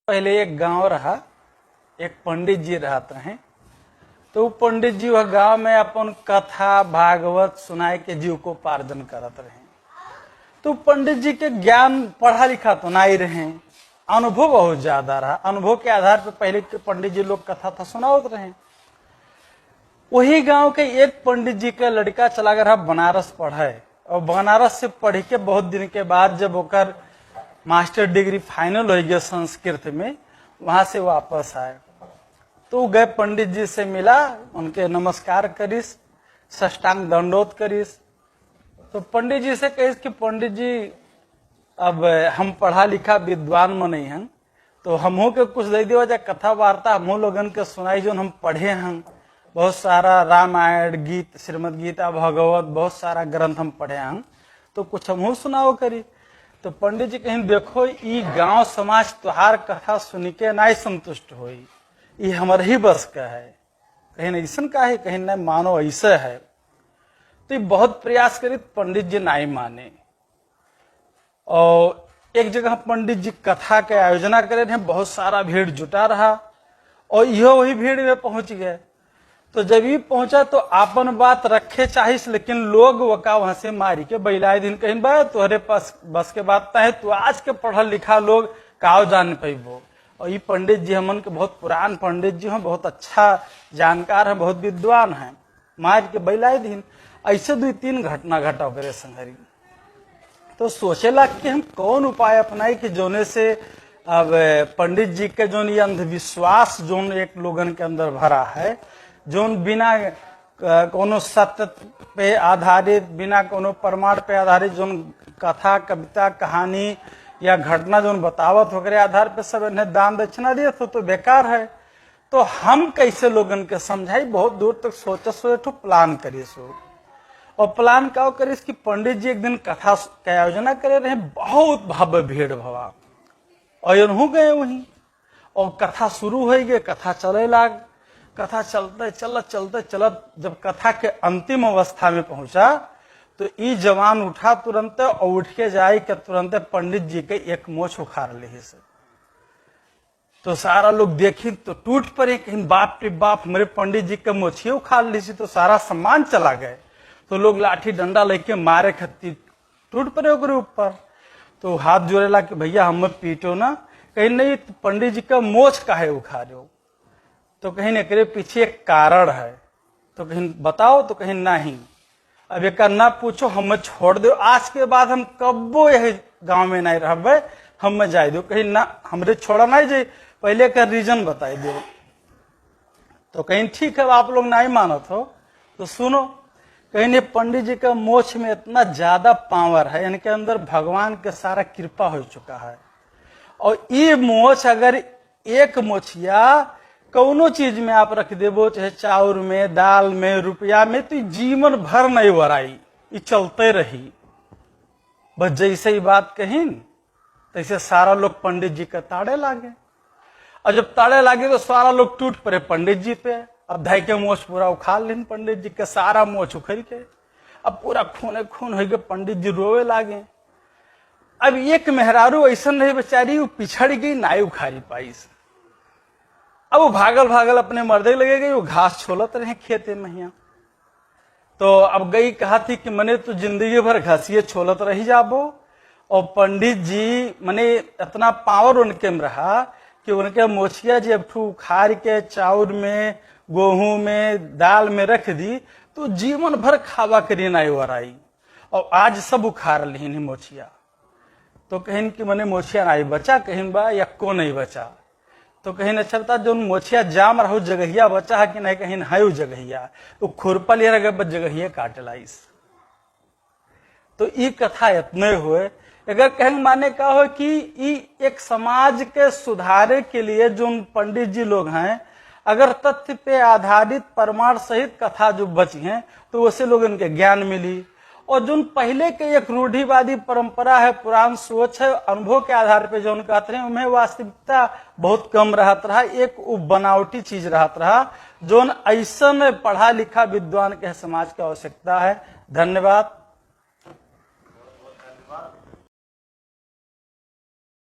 पहले एक गांव रहा, एक पंडित जी रहते हैं। तो वो पंडित जी वह गांव में अपन कथा भागवत सुनाए के जीव को पार्जन करत रहे। तो पंडित जी के ज्ञान पढ़ा लिखा तो नहीं रहे, अनुभव बहुत ज्यादा रहा। अनुभव के आधार पर पहले के पंडित जी लोग कथा था सुनावत रहे। वही गांव के एक पंडित जी का लड़का चला गया बनारस पढ़े, और बनारस से पढ़ के बहुत दिन के बाद जब ओकर मास्टर डिग्री फाइनल हो गया संस्कृत में, वहां से वापस आए। तो गए पंडित जी से मिला, उनके नमस्कार करिस, साष्टांग दंडोत करिस। तो पंडित जी से कहिस कि पंडित जी अब हम पढ़ा लिखा विद्वान में नहीं हैं, तो हमहू के कुछ दे दियो जा कथा वार्ता हमहू लोगन के सुनाई जो हम पढ़े हैं। बहुत सारा रामायण गीत श्रीमद गीता भागवत बहुत सारा ग्रंथ हम पढ़े हैं, तो कुछ हमहू सुनाओ करी। तो पंडित जी कहीं देखो ई गांव समाज तुहार कथा सुन के नहीं संतुष्ट होई, ये हमारे ही बस का है, कहीं न ऐसा का है, कहीं न मानो ऐसा है। तो ये बहुत प्रयास करी, पंडित जी नहीं माने। और एक जगह पंडित जी कथा के आयोजना करे थे, बहुत सारा भीड़ जुटा रहा, और यह वही भीड़ में पहुंच गए। तो जब ये पहुंचा तो आपन बात रखे चाहिए, लेकिन लोग वका वहां से मारी के बैलाए दिन कहीं बा तुहरे पास बस के बात है, तू आज के पढ़ल लिखा लोग काव जान पैबो। और ये पंडित जी हमन के बहुत पुरान पंडित जी हैं, बहुत अच्छा जानकार है, बहुत विद्वान है, मार के बैलाए दिन। ऐसे 2-3 घटना घटा करे संगरी। तो सोचेला कि हम कौन उपाय अपनाई कि जोने से अब पंडित जी के जोन ये अंधविश्वास जोन एक लोगन के अंदर भरा है, जोन बिना कोनो सत्य पे आधारित, बिना कोनो प्रमाण पे आधारित जोन कथा कविता कहानी या घटना जोन बतावत होकर आधार पे सब इन्हें दान दक्षिणा दिए तो बेकार है। तो हम कैसे लोगन के समझाई, बहुत दूर तक सोचे तो प्लान करिए सो। और प्लान क्या करिए कि पंडित जी एक दिन कथा का आयोजना करे रहे, बहुत भव्य भीड़ भवा, और इन्हों गए वहीं, और कथा शुरू हो गई, कथा चले लाग। कथा चलते चलत जब कथा के अंतिम अवस्था में पहुंचा तो ई जवान उठा तुरंत, और उठ के जाए के तुरंत पंडित जी के एक मोछ उखाड़ ले से। तो सारा लोग देखी तो टूट पड़े, कहीं बाप रे बाप मेरे पंडित जी के मोछिए उखाड़ ली सी, तो सारा सम्मान चला गए। तो लोग लाठी डंडा लेके मारे खत्ती टूट पड़े ओकरे ऊपर। तो हाथ जोड़ेला कि भैया हम पीटो ना, कहीं नहीं तो पंडित जी का मोछ काहे उखाड़ो, तो कहीं न पीछे एक कारण है, तो कहीं बताओ, तो कहीं नहीं। अब एक ना पूछो, हम छोड़ दो, आज के बाद हम कब्बो यही गांव में नहीं रह, हम जाए दो, कहीं ना हमरे छोड़ा नहीं जाए, पहले का रीजन बताई दो। तो कहीं ठीक है, आप लोग नहीं मानत हो तो सुनो। कहीं ने पंडित जी का मोछ में इतना ज्यादा पावर है, इनके अंदर भगवान के सारा कृपा हो चुका है। और ये मोछ अगर एक मोछिया कौनो चीज में आप रख देबो, चाहे चाउर में, दाल में, रुपया में, तो जीवन भर नहीं वराई, ये चलते रही। बस जैसे ही बात कही तैसे सारा लोग पंडित जी के ताड़े लागे, और जब ताड़े लागे तो सारा लोग टूट पड़े पंडित जी पे। अब धाई के मोछ पूरा उखाड़ लेन पंडित जी के, सारा मोछ उखड़ के, अब पूरा खूने खून हो गए, पंडित जी रोवे लागे। अब एक मेहरारू ऐसा नहीं बेचारी, वो पिछड़ गई, नाई उखाड़ी पाई। अब वो भागल अपने मर्दे लगे गई, वो घास छोलत रहे खेते में। तो अब गई कहा थी कि मने तो जिंदगी भर घासिए छोलत रही जाबो। और पंडित जी मने इतना पावर उनके में रहा कि उनके मोछिया जी अब उखाड़ के चाउर में, गेहूं में, दाल में रख दी, तो जीवन भर खावा करी नहीं वराई। और आज सब उखाड़ ली मोछिया। तो कहीं कि मने मोछिया नहीं बचा, कहीं बा या को नहीं बचा। तो कहीं न चलता जो मोछिया जाम रहो जगहिया बचा है कि नहीं, कहीं है वो जगहिया, तो खुरपा ले रहा जगहिया काट लाइस। तो ये कथा इतने हुए। अगर कहीं माने का हो कि एक समाज के सुधारे के लिए जो पंडित जी लोग हैं, अगर तथ्य पे आधारित प्रमाण सहित कथा जो बची हैं, तो वैसे लोग इनके ज्ञान मिली। और जो पहले के एक रूढ़िवादी परंपरा है, पुरान सोच है, अनुभव के आधार पे जो कहते हैं, उनमें वास्तविकता बहुत कम रहता रहा, एक बनावटी चीज रहता रहा, जो ऐसा पढ़ा लिखा विद्वान के समाज की आवश्यकता है। धन्यवाद।